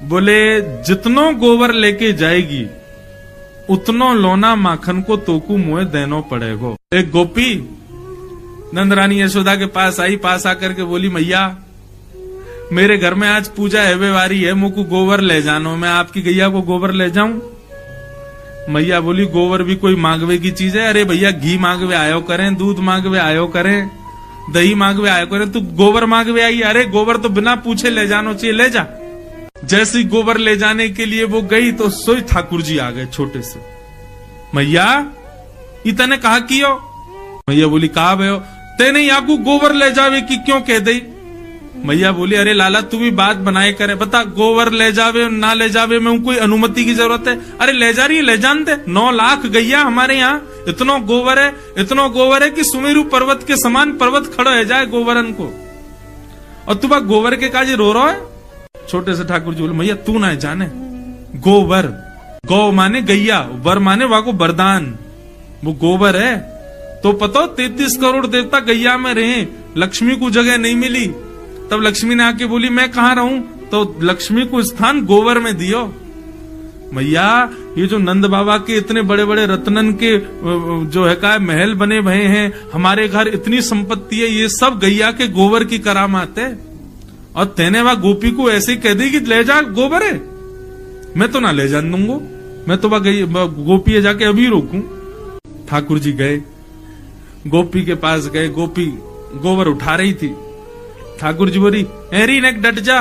बोले जितनो गोबर लेके जाएगी उतनो लोना माखन को तोकू मुँह देनो पड़ेगो। एक गोपी नंदरानी यशोदा के पास आई, पास आकर के बोली मैया मेरे घर में आज पूजा है वारी है, मुझको गोबर ले जानो, मैं आपकी गैया को गोबर ले जाऊं। मैया बोली गोबर भी कोई मांगवे की चीज है? अरे भैया घी मांगवे आयो करें, दूध मांगवे आयो करें, दही मांगवे आयो करें, तू गोबर मांगवे आई? अरे गोबर तो बिना पूछे ले जानो चाहिए, ले जा। जैसे ही गोबर ले जाने के लिए वो गई तो सोई ठाकुर जी आ गए छोटे से। मैया इतने कहा कियो? मैया बोली कहा भयो तेने आगू गोबर ले जावे की क्यों कह दई? मैया बोली अरे लाला तू भी बात बनाए करे, बता गोबर ले जावे ना ले जावे में कोई अनुमति की जरूरत है? अरे ले जा रही है, ले जान दे। 9 लाख गैया हमारे यहाँ, इतना गोबर है कि सुमेरु पर्वत के समान पर्वत खड़ा हो जाए गोबरन को, और तू बा गोबर के काजे रो रहा है? छोटे से ठाकुर जी बोले मैया तू ना जाने, गोबर गौ माने गैया, वर माने वाको वरदान, वो गोबर है तो पता 33 करोड़ देवता गैया में रहे, लक्ष्मी को जगह नहीं मिली, तब लक्ष्मी ने आके बोली मैं कहां रहूं, तो लक्ष्मी को स्थान गोबर में दियो। मैया ये जो नंद बाबा के इतने बड़े बड़े रत्नन के जो है का महल बने भये हैं, हमारे घर इतनी संपत्ति है, ये सब गैया के गोबर की करामात है, और तेने वह गोपी को ऐसे ही कह दी कि ले जा गोबर है? मैं तो ना ले जान दूंगा, मैं तो वह गोपी जाके अभी रोकूं। ठाकुर जी गए, गोपी के पास गए, गोपी गोबर उठा रही थी। ठाकुर जी बोली एरी नेक डट जा।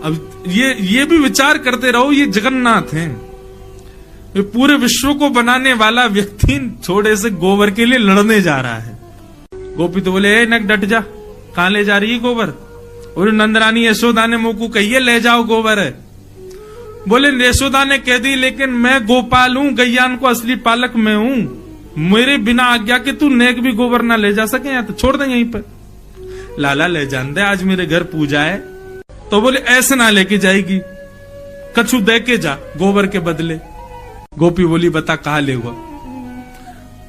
अब ये भी विचार करते रहो, ये जगन्नाथ हैं, ये पूरे विश्व को बनाने वाला व्यक्ति थोड़े से गोबर के लिए लड़ने जा रहा है। गोपी तो बोले ए नेक डट जा, कहां ले जा रही है गोबर? और नंदरानी यशोदा ने मुंह को कहिए ले जाओ गोबर है। बोले यशोदा ने कह दी लेकिन मैं गोपाल हूं, गैयान को असली पालक मैं हूं, मेरे बिना आज्ञा के तू नेक भी गोबर ना ले जा सके, या तो छोड़ दे यहीं पे। लाला ले जान दे, आज मेरे घर पूजा है। तो बोले ऐसे ना लेके जाएगी, कछु दे के जा गोबर के बदले। गोपी बोली बता कहा ले हुआ?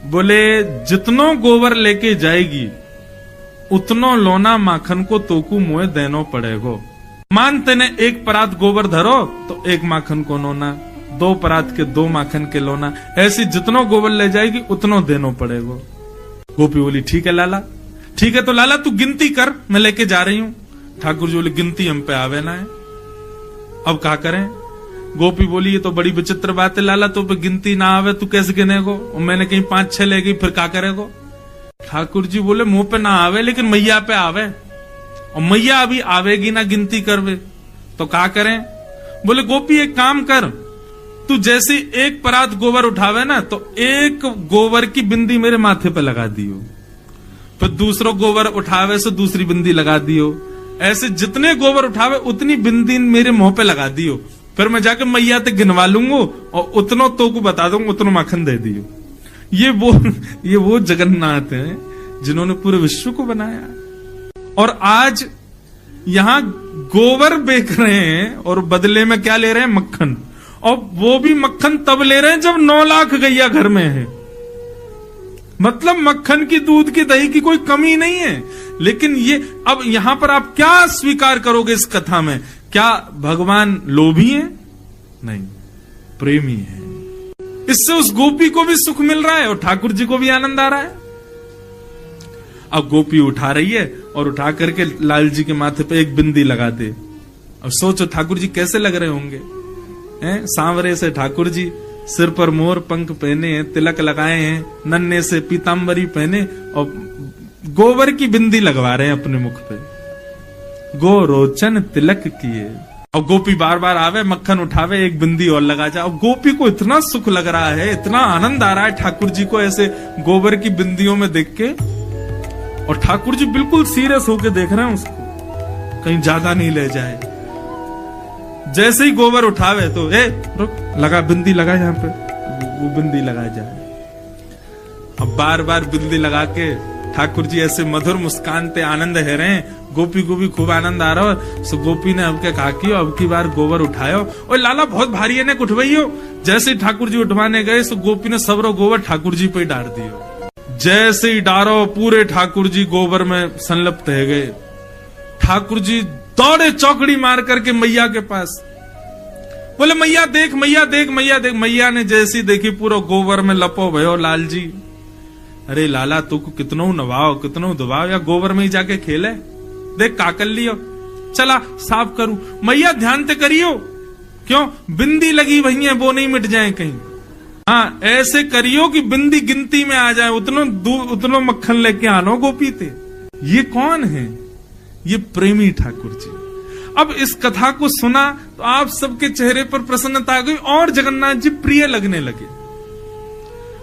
बोले जितनो गोबर लेके जाएगी उतनो लोना माखन को तोकू मुँह देनो पड़ेगो। मान तेने 1 परात गोबर धरो तो 1 माखन को लोना, 2 परात के 2 माखन के लोना, ऐसी जितनो गोबर ले जाएगी उतनो देनो पड़ेगो। गोपी बोली ठीक है लाला, ठीक है तो लाला तू गिनती कर, मैं लेके जा रही हूं। ठाकुर जी बोले गिनती हम पे आवे ना है, अब क्या करें? गोपी बोली ये तो बड़ी विचित्र बात है लाला, तो पे गिनती ना आवे तू कैसे गिनेगो? और मैंने कहीं 5-6 ले गई फिर क्या करेगो? ठाकुर जी बोले मुंह पे ना आवे लेकिन मैया पे आवे, और मैया अभी आवेगी ना गिनती करवे, तो क्या करें? बोले गोपी एक काम कर, तू जैसे 1 परात गोबर उठावे ना तो 1 गोबर की बिंदी मेरे माथे पे लगा दियो, फिर दूसरो गोबर उठावे से दूसरी बिंदी लगा दियो, ऐसे जितने गोबर उठावे उतनी बिंदी मेरे मुंह पे लगा दियो, फिर मैं जाके मैया ते गिनवा लूंगा और उतनो तो को बता दूंगा, उतनो माखन दे दियो। ये वो जगन्नाथ हैं जिन्होंने पूरे विश्व को बनाया, और आज यहां गोबर बेच रहे हैं और बदले में क्या ले रहे हैं? मक्खन, और वो भी मक्खन तब ले रहे हैं जब 9 लाख गैया घर में है। मतलब मक्खन की, दूध की, दही की कोई कमी नहीं है। लेकिन ये अब यहां पर आप क्या स्वीकार करोगे इस कथा में? क्या भगवान लोभी है? नहीं, प्रेमी है। इससे उस गोपी को भी सुख मिल रहा है और ठाकुर जी को भी आनंद आ रहा है। अब गोपी उठा रही है और उठा करके लाल जी के माथे पे 1 बिंदी लगा दे। अब सोचो ठाकुर जी कैसे लग रहे होंगे, हैं? सांवरे से ठाकुर जी, सिर पर मोर पंख पहने हैं, तिलक लगाए हैं, नन्हे से पीतांबरी पहने और गोबर की बिंदी लगवा रहे हैं अपने मुख पे, गो रोचन तिलक किए। और गोपी बार बार आवे, मक्खन उठावे, 1 बिंदी और लगा जाए। और गोपी को इतना सुख लग रहा है, इतना आनंद आ रहा है ठाकुर जी को ऐसे गोबर की बिंदियों में देख के, और ठाकुर जी बिल्कुल सीरियस होके देख रहे हैं उसको, कहीं ज्यादा नहीं ले जाए। जैसे ही गोबर उठावे तो रुक, लगा बिंदी लगा, यहाँ पे वो बिंदी लगा जाए। अब बार बार बिंदी लगा के ठाकुर जी ऐसे मधुर मुस्कान पे आनंद है रहे हैं। गोपी को भी खूब आनंद आ रहा है। सो गोपी ने अब क्या कहा कि अब की बार गोबर उठायो, और लाला बहुत भारी है ने उठवाइयो। जैसे ही ठाकुर जी उठवाने गए सो गोपी ने सबरो गोबर ठाकुर जी पे डाल दियो। जैसे ही डारो पूरे ठाकुर जी गोबर में संलप्त है गए। ठाकुर जी दौड़े चौकड़ी मार करके मैया के पास, बोले मैया देख, मैया देख, मैया देख। मैया ने जैसी देखी पूरा गोबर में लपो भयो लाल जी। अरे लाला तू को कितनो नवाओ कितनो दबाओ, या गोबर में ही जाके खेले, देख काकल लियो, चला साफ करूं। मैया ध्यान ते करियो, क्यों बिंदी लगी वही है वो नहीं मिट जाए कहीं। हाँ ऐसे करियो कि बिंदी गिनती में आ जाए, उतनो मक्खन लेके आनो गोपी ते। ये कौन है? ये प्रेमी ठाकुर जी। अब इस कथा को सुना तो आप सबके चेहरे पर प्रसन्नता आ गई और जगन्नाथ जी प्रिय लगने लगे।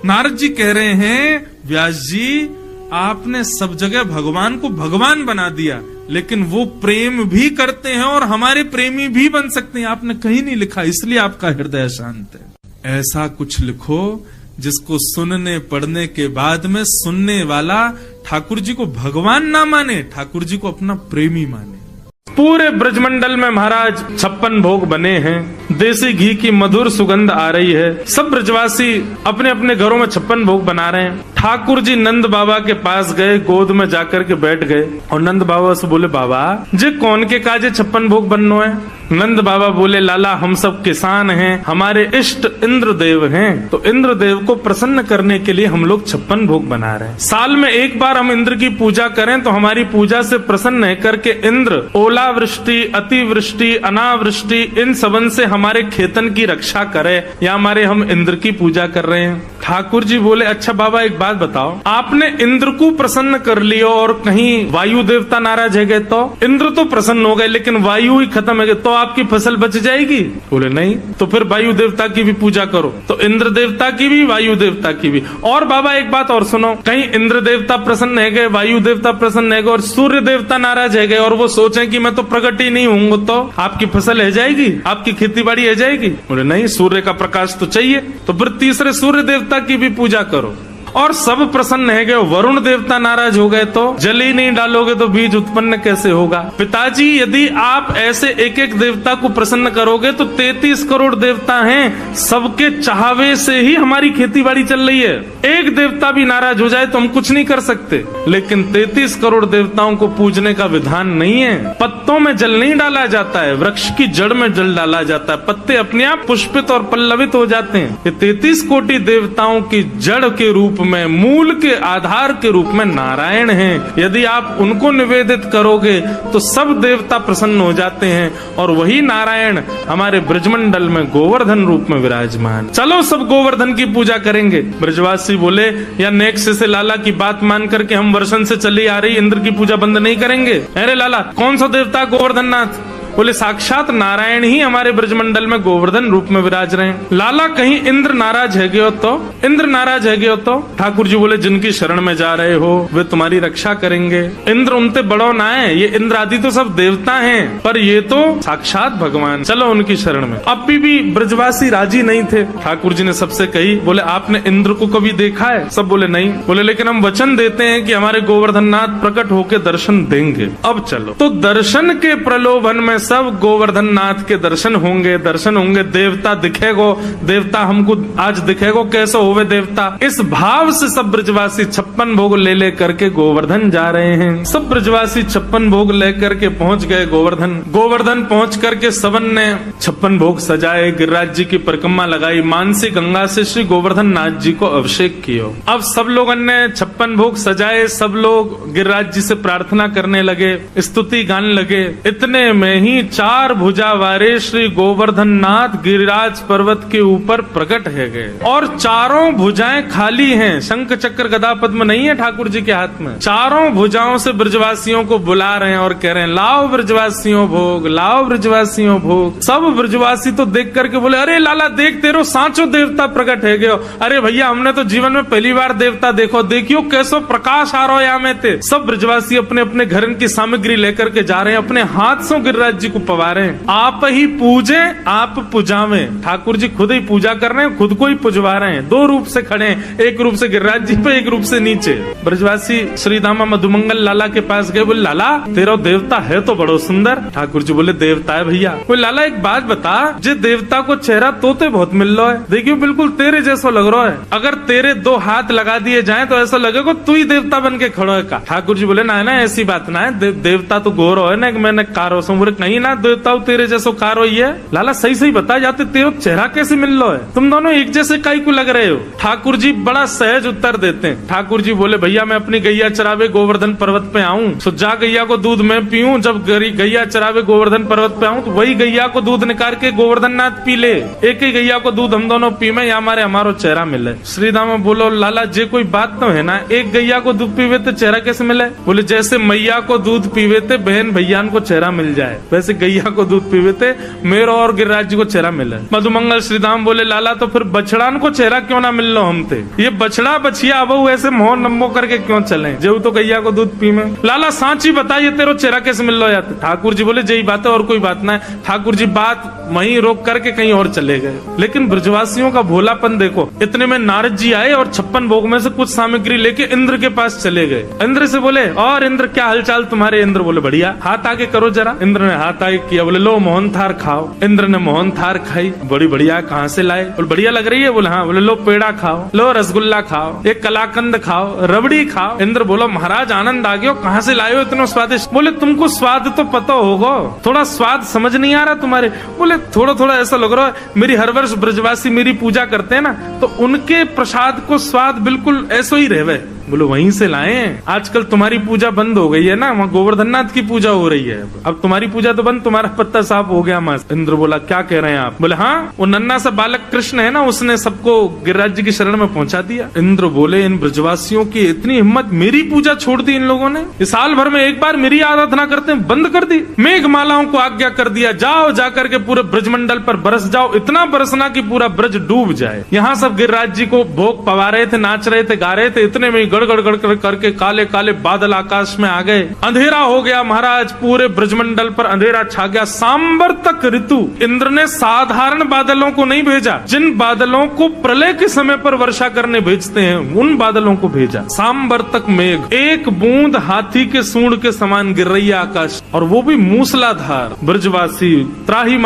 नारद जी कह रहे हैं व्यास जी आपने सब जगह भगवान को भगवान बना दिया, लेकिन वो प्रेम भी करते हैं और हमारे प्रेमी भी बन सकते हैं। आपने कहीं नहीं लिखा, इसलिए आपका हृदय शांत है। ऐसा कुछ लिखो जिसको सुनने पढ़ने के बाद में सुनने वाला ठाकुर जी को भगवान ना माने, ठाकुर जी को अपना प्रेमी माने। पूरे ब्रजमंडल में महाराज 56 भोग बने हैं, देसी घी की मधुर सुगंध आ रही है। सब ब्रजवासी अपने अपने घरों में 56 भोग बना रहे हैं। ठाकुर जी नंद बाबा के पास गए, गोद में जाकर के बैठ गए और नंद बाबा से बोले बाबा जे कौन के काजे 56 भोग बननो है? नंद बाबा बोले लाला हम सब किसान हैं, हमारे इष्ट इंद्रदेव हैं, तो इंद्रदेव को प्रसन्न करने के लिए हम लोग 56 भोग बना रहे हैं। साल में एक बार हम इंद्र की पूजा करें तो हमारी पूजा से प्रसन्न है करके इंद्र ओलावृष्टि, अतिवृष्टि, अनावृष्टि इन सबन से हमारे खेतन की रक्षा करे, या हमारे हम इंद्र की पूजा कर रहे हैं। ठाकुर जी बोले अच्छा बाबा एक बात बताओ, आपने इंद्र को प्रसन्न कर लियो और कहीं वायु देवता नाराज है गए तो? इंद्र तो प्रसन्न हो गए लेकिन वायु ही खत्म है गए तो आपकी फसल बच जाएगी? बोले नहीं। तो फिर वायु देवता की भी पूजा करो, तो इंद्र देवता की भी वायु देवता की भी। और बाबा एक बात और सुनो, कहीं इंद्र देवता प्रसन्न है गए, वायु देवता प्रसन्न है गए और सूर्य देवता नाराज है गए और वो सोचे कि मैं तो प्रकट ही नहीं हूँ, तो आपकी फसल है जाएगी, आपकी खेती बाड़ी है जाएगी? बोले नहीं, सूर्य का प्रकाश तो चाहिए। तो फिर तीसरे सूर्य देवता की भी पूजा करो। और सब प्रसन्न है गए, वरुण देवता नाराज हो गए तो जल ही नहीं डालोगे तो बीज उत्पन्न कैसे होगा? पिताजी यदि आप ऐसे एक एक देवता को प्रसन्न करोगे तो 33 करोड़ देवता हैं, सबके चाहवे से ही हमारी खेती बाड़ी चल रही है। एक देवता भी नाराज हो जाए तो हम कुछ नहीं कर सकते, लेकिन 33 करोड़ देवताओं को पूजने का विधान नहीं है। पत्तों में जल नहीं डाला जाता है, वृक्ष की जड़ में जल डाला जाता है, पत्ते अपने आप पुष्पित और पल्लवित हो जाते हैं। ये 33 कोटि देवताओं की जड़ के रूप में, मूल के आधार के रूप में नारायण हैं। यदि आप उनको निवेदित करोगे तो सब देवता प्रसन्न हो जाते हैं और वही नारायण हमारे ब्रजमंडल में गोवर्धन रूप में विराजमान। चलो सब गोवर्धन की पूजा करेंगे। ब्रजवासी बोले या नेक्स्ट से लाला की बात मान करके हम वर्षन से चली आ रही इंद्र की पूजा बंद नहीं करेंगे। अरे लाला कौन सा देवता गोवर्धन नाथ? बोले साक्षात नारायण ही हमारे ब्रजमंडल में गोवर्धन रूप में विराज रहे हैं। लाला कहीं इंद्र नाराज है गयो तो? इंद्र नाराज है गयो तो? ठाकुर जी बोले जिनकी शरण में जा रहे हो वे तुम्हारी रक्षा करेंगे। इंद्र उनते बड़ो ना है, ये इंद्र आदि तो सब देवता हैं, पर ये तो साक्षात भगवान, चलो उनकी शरण में। अब भी ब्रजवासी राजी नहीं थे। ठाकुर जी ने सबसे कही, बोले आपने इंद्र को कभी देखा है? सब बोले नहीं। बोले लेकिन हम वचन देते हैं कि हमारे गोवर्धन नाथ प्रकट होकर दर्शन देंगे। अब चलो। तो दर्शन के प्रलोभन में सब गोवर्धन नाथ के दर्शन होंगे, दर्शन होंगे। देवता दिखेगो, देवता हमको आज दिखेगो, कैसे होवे देवता। इस भाव से सब ब्रजवासी 56 भोग ले करके गोवर्धन जा रहे हैं। सब ब्रजवासी 56 भोग लेकर के पहुंच गए गोवर्धन। गोवर्धन पहुंच करके सबन ने 56 भोग सजाए, गिरिराज जी की परिक्रमा लगाई, मानसी गंगा से श्री गोवर्धन नाथ जी को अभिषेक किया। अब सब लोगों ने 56 भोग सजाए, सब लोग गिरिराज जी से प्रार्थना करने लगे, स्तुति गाने लगे। इतने में ही 4 भुजा वाले श्री गोवर्धन नाथ गिरिराज पर्वत के ऊपर प्रकट है गए और चारों भुजाएं खाली हैं। शंख चक्र गदा पद्म नहीं है ठाकुर जी के हाथ में। चारों भुजाओं से ब्रजवासियों को बुला रहे हैं और कह रहे हैं लाओ ब्रजवासियों भोग, लाओ ब्रजवासियों भोग। सब ब्रजवासी तो देख करके बोले अरे लाला देख तेरो सांचो देवता प्रकट है गयो। अरे भैया हमने तो जीवन में पहली बार देवता देखो, देखियो कैसो प्रकाश आ रहा है में ते। सब ब्रजवासी अपने अपने घर की सामग्री लेकर के जा रहे हैं, अपने हाथ से गिरिराज जी को पवा रहे हैं। आप ही पूजे आप पुजावे। ठाकुर जी खुद ही पूजा कर रहे हैं, खुद को ही पुजवा रहे हैं। 2 रूप से खड़े हैं, एक रूप से गिरिराज जी पे, एक रूप से नीचे। ब्रजवासी श्री दामा मधुमंगल लाला के पास गए, बोले लाला तेरा देवता है तो बड़ो सुंदर। ठाकुर जी बोले देवता है भैया। बोले लाला एक बात बता, जे देवता को चेहरा तोते बहुत मिल रहा है, देखियो बिल्कुल तेरे जैसा लग रहा है। अगर तेरे 2 हाथ लगा दिए जाए तो ऐसा लगेगा तू ही देवता बन के खड़ो है का। ठाकुर जी बोले ना ऐसी बात ना है, देवता तो गोरो है ना, मैंने कारो बोले कहीं ही ना देता हूँ तेरे जैसो कार हुई है। लाला सही सही बता जाते तेरा चेहरा कैसे मिल लो है, तुम दोनों एक जैसे काई को लग रहे हो। ठाकुर जी बड़ा सहज उत्तर देते हैं। ठाकुर जी बोले भैया मैं अपनी गैया चरावे गोवर्धन पर्वत पे आऊं तो जा गैया को दूध मैं पीऊं, जब गैया चरावे गोवर्धन पर्वत पे आऊं तो वही गैया को दूध निकाल के गोवर्धन नाथ पी ले, एक ही गैया को दूध हम दोनों पी में या हमारो चेहरा मिले। श्रीदामा बोलो लाला जे कोई बात तो है ना, एक गैया को दूध पीवे तो चेहरा कैसे मिले। बोले जैसे मैया को दूध पीवे थे बहन भैयान को चेहरा मिल जाए, वैसे गैया को दूध पीवे थे मेरा और गिरिराज जी को चेहरा मिले। मधुमंगल श्रीदाम बोले लाला तो फिर बछड़ान को चेहरा क्यों ना मिल लो हम थे, ये बछड़ा बछिया अब ऐसे मोह नंबो करके क्यों चले, जो तो गैया को दूध पी में। लाला सांची बताइए तेरो चेहरा कैसे मिल लो जाते। ठाकुर जी बोले यही बात है और कोई बात ना है। ठाकुर जी बात वहीं रोक करके कहीं और चले गए। लेकिन ब्रजवासियों का भोलापन देखो, इतने में नारद जी आए और 56 भोग में से कुछ सामग्री लेके इंद्र के पास चले गए। इंद्र से बोले और इंद्र क्या हालचाल तुम्हारे। इंद्र बोले बढ़िया, हाथ आगे करो जरा। इंद्र ने हाथ आगे किया, बोले लो मोहन थार खाओ। इंद्र ने मोहन थार खाई, बड़ी बढ़िया, कहाँ से लाए। बोले बढ़िया लग रही है। बोले हाँ। बोले लो पेड़ा खाओ, लो रसगुल्ला खाओ, एक कलाकंद खाओ, रबड़ी खाओ। इंद्र बोलो महाराज आनंद आ गया, कहाँ से लाए हो इतना स्वादिष्ट। बोले तुमको स्वाद तो पता होगा, थोड़ा स्वाद समझ नहीं आ रहा तुम्हारे। बोले थोड़ा थोड़ा ऐसा लग रहा है मेरी हर वर्ष ब्रजवासी मेरी पूजा करते हैं ना तो उनके प्रसाद को स्वाद बिल्कुल ऐसा ही रहे। बोलो वहीं से लाए। आजकल तुम्हारी पूजा बंद हो गई है ना, वहाँ गोवर्धन नाथ की पूजा हो रही है, अब तुम्हारी पूजा तो बंद, तुम्हारा पत्ता साफ हो गया मस्त। इंद्र बोला क्या कह रहे हैं आप। बोले हाँ वो नन्ना सा बालक कृष्ण है ना, उसने सबको गिरिराज जी की शरण में पहुंचा दिया। इंद्र बोले इन ब्रजवासियों की इतनी हिम्मत, मेरी पूजा छोड़ दी इन लोगों ने, इस साल भर में एक बार मेरी आराधना करते बंद कर दी। मेघमालाओं को आज्ञा कर दिया जाओ जाकर के पूरे ब्रजमंडल पर बरस जाओ, इतना बरसना कि पूरा ब्रज डूब जाए। यहाँ सब गिरिराज जी को भोग पवा रहे थे, नाच रहे थे, गा रहे थे, इतने में गड़गड़ गड़गड़ करके काले काले बादल आकाश में आ गए, अंधेरा हो गया महाराज, पूरे ब्रजमंडल पर अंधेरा छा गया। सांबर तक ऋतु, इंद्र ने साधारण बादलों को नहीं भेजा, जिन बादलों को प्रलय के समय पर वर्षा करने भेजते हैं उन बादलों को भेजा। सांबर तक मेघ, एक बूंद हाथी के सूंड के समान गिर रही है आकाश, और वो भी मूसलाधार। ब्रजवासी त्राही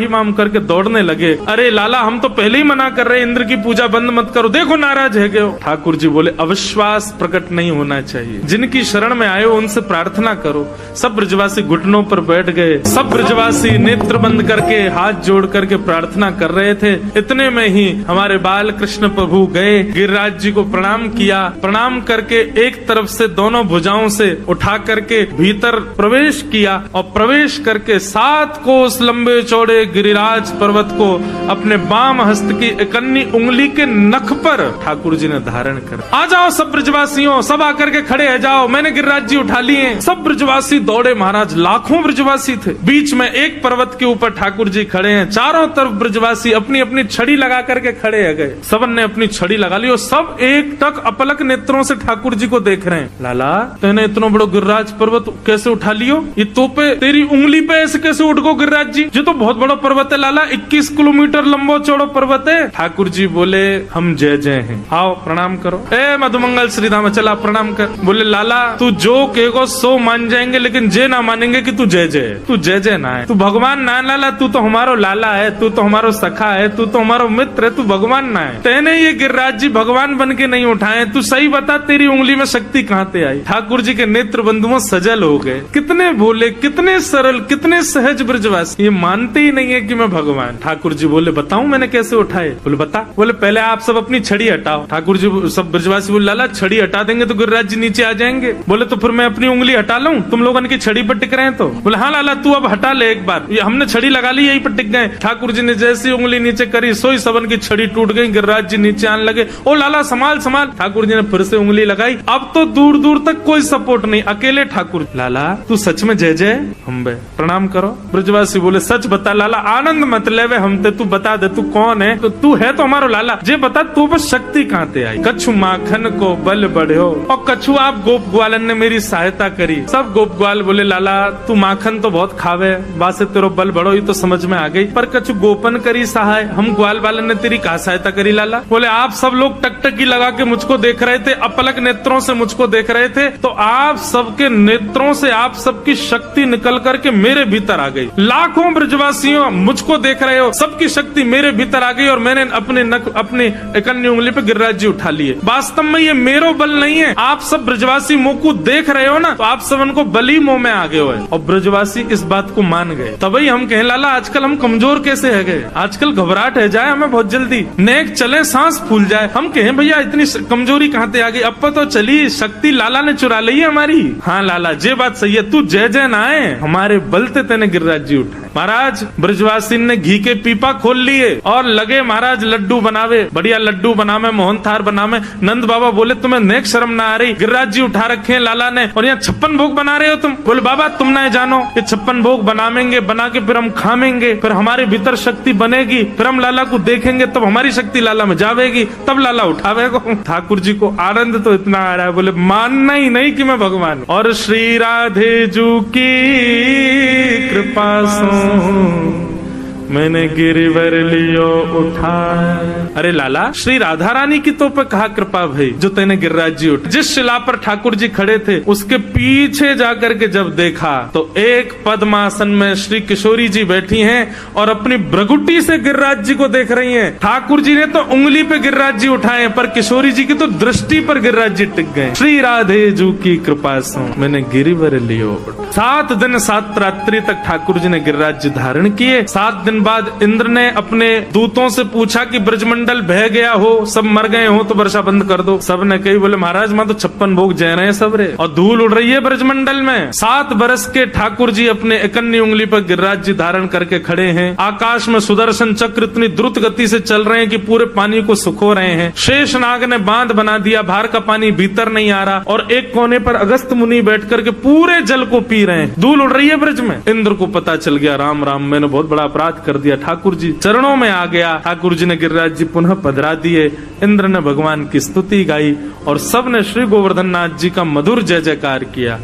माम करके दौड़ने लगे। अरे लाला हम तो पहले ही मना कर रहे इंद्र की पूजा बंद मत करो, देखो नाराज है गए। ठाकुर जी बोले अविश्वास प्रकट नहीं होना चाहिए, जिनकी शरण में आए हो उनसे प्रार्थना करो। सब ब्रजवासी घुटनों पर बैठ गए, सब ब्रजवासी नेत्र बंद करके हाथ जोड़ करके प्रार्थना कर रहे थे। इतने में ही हमारे बाल कृष्ण प्रभु गए, गिरिराज जी को प्रणाम किया, प्रणाम करके एक तरफ से दोनों भुजाओं से उठा करके भीतर प्रवेश किया और प्रवेश करके 7 कोस लंबे चौड़े गिरिराज पर्वत को अपने बाम हस्त की इकन्नी उंगली के नख पर ठाकुर जी ने धारण कर। आ जाओ सब ब्रजवासियों, सब आकर के खड़े है जाओ, मैंने गिरिराज जी उठा लिए। सब ब्रजवासी दौड़े महाराज, लाखों ब्रजवासी थे। बीच में एक पर्वत के ऊपर ठाकुर जी खड़े हैं, चारों तरफ ब्रजवासी अपनी अपनी छड़ी लगा करके खड़े है गए। सबन ने अपनी छड़ी लगा ली और सब एक टक अपलक नेत्रों से ठाकुर जी को देख रहे हैं। लाला तेने इतना बड़ो गिरिराज पर्वत कैसे उठा लियो, ये तोपे तेरी उंगली पे ऐसे कैसे उठ गो गिरिराज जी, ये तो बहुत बड़ा पर्वत है लाला, 21 किलोमीटर लंबो चौड़ो पर्वत है। ठाकुर जी बोले हम जय जय हैं, आओ प्रणाम करो। ए मधुमंगल श्रीधाम चला प्रणाम कर। बोले लाला तू जो कहेगो सो मान जाएंगे, लेकिन जे ना मानेंगे कि तू जय जय, तू जय जय ना है, तू भगवान ना लाला, तू तो हमारो लाला है, तू तो हमारो सखा है, तू तो हमारो मित्र है, तू भगवान ना है। तेने ये गिरिराज जी भगवान बन के नहीं उठाए, तू सही बता तेरी उंगली में शक्ति कहाँ से आई। ठाकुर जी के नेत्र बंधुओं सजल हो गए, कितने भोले, कितने सरल, कितने सहज ब्रजवासी, ये मानते ही नहीं है कि मैं भगवान। ठाकुर जी बोले बताऊं मैंने कैसे उठाए। बोले बता। बोले पहले आप सब अपनी छड़ी हटाओ। ठाकुर जी सब ब्रजवासी बोले लाला छड़ी हटा देंगे तो गिरिराज जी नीचे आ जाएंगे। बोले तो फिर मैं अपनी उंगली हटा लूं, तुम लोगों की छड़ी पर टिक रहे हैं तो। बोले हाँ लाला तू अब हटा ले एक बार, ये हमने छड़ी लगा ली यही पर टिक गए। ठाकुर जी ने जैसी उंगली नीचे करी सोई सबन की छड़ी टूट गई, गिरिराज जी नीचे आने लगे। ओ लाला संभाल संभाल। ठाकुर जी ने फिर से उंगली लगाई, अब तो दूर दूर तक कोई सपोर्ट नहीं, अकेले ठाकुर। लाला तू सच में जय जय। हम प्रणाम करो। ब्रजवासी बोले सच बता लाला, आनंद मत लेवे हमते, तू बता दे तू कौन है। तो तू है तो हमारो लाला, जे बता तू बस शक्ति कहाँ से आई। कछु माखन को बल बढ़ो, और कछु आप गोप ग्वालन ने मेरी सहायता करी। सब गोप ग्वाल बोले लाला तू माखन तो बहुत खावे, वासे तेरो बल बढ़ो, ये तो समझ में आ गई, पर कछु गोपन करी सहाय, हम ग्वाल वालन ने तेरी कहा सहायता करी लाला। बोले आप सब लोग टकटकी लगा के मुझको देख रहे थे, अपलक नेत्रों से मुझको देख रहे थे, तो आप सबके नेत्रों से आप सबकी शक्ति निकल करके मेरे भीतर आ गई। लाखों ब्रजवासियों मुझको देख रहे हो, सबकी शक्ति मेरे भीतर आ गई और मैंने अपनी इकन्नी उंगली पे गिरिराज जी उठा लिए। वास्तव में ये मेरा मेरो बल नहीं है, आप सब ब्रजवासी मुंह को देख रहे हो ना, तो आप सब उनको बली मुंह में आ गए हो। और ब्रजवासी इस बात को मान गए। तभी हम कहें लाला आजकल हम कमजोर कैसे है गए, आजकल घबराहट है जाए हमें बहुत जल्दी, नेक चले सांस फूल जाए। हम कहें भैया इतनी कमजोरी कहाँ से आ गई, अब तो चली शक्ति लाला ने चुरा ली है हमारी। हाँ लाला ये बात सही है, तू जय जय ना आए, हमारे बलते तेने गिरिराज जी उठाए। महाराज ब्रजवासी ने घी के पीपा खोल लिए और लगे महाराज लड्डू बनावे, बढ़िया लड्डू बनावे, मोहन थार बनावे। नंद बाबा बोले तुम्हें नेक शर्म ना आ रही, गिरिराज जी उठा रखे हैं लाला ने और यहाँ 56 भोग बना रहे हो तुम। बोले बाबा तुम ना जानो, ये 56 भोग बनावेंगे, बना के फिर हम खावेंगे, फिर हमारे भीतर शक्ति बनेगी, फिर हम लाला को देखेंगे तब हमारी शक्ति लाला में जावेगी, तब लाला उठावेगा। ठाकुर जी को आनंद तो इतना आ रहा है, बोले मानना ही नहीं कि मैं भगवान। और श्री राधे जू की कृपा से मैंने गिरिवर लियो उठाए। अरे लाला श्री राधा रानी की तो पे कहा कृपा भाई जो तेने गिरिराज जी उठ। जिस शिला पर ठाकुर जी खड़े थे उसके पीछे जाकर के जब देखा तो एक पद्मासन में श्री किशोरी जी बैठी हैं और अपनी भ्रगुटी से गिरिराज जी को देख रही हैं। ठाकुर जी ने तो उंगली पे गिरिराज जी उठाए पर किशोरी जी की तो दृष्टि पर गिरिराज जी टिक गए। श्री राधे जू की कृपा से मैंने गिरिवर लियो। 7 दिन 7 रात्रि तक ठाकुर जी ने गिरिराज जी धारण किए। 7 दिन बाद इंद्र ने अपने दूतों से पूछा कि ब्रजमंडल बह गया हो, सब मर गए हो तो वर्षा बंद कर दो। सब ने कही बोले महाराज मां तो 56 भोग जय रहे हैं सब रे, और धूल उड़ रही है ब्रजमंडल में। 7 बरस के ठाकुर जी अपने इकन्नी उंगली पर गिरिराज जी धारण करके खड़े हैं। आकाश में सुदर्शन चक्र इतनी द्रुत गति से चल रहे हैं कि पूरे पानी को सुखो रहे हैं। शेष नाग ने बांध बना दिया, बाहर का पानी भीतर नहीं आ रहा, और एक कोने पर अगस्त मुनि बैठ करके पूरे जल को पी रहे हैं। धूल उड़ रही है ब्रज में। इंद्र को पता चल गया राम राम मैंने बहुत बड़ा अपराध कर दिया। ठाकुर जी चरणों में आ गया। ठाकुर जी ने गिरिराज जी पुनः पधरा दिए। इंद्र ने भगवान की स्तुति गाई और सब ने श्री गोवर्धन नाथ जी का मधुर जय जयकार किया।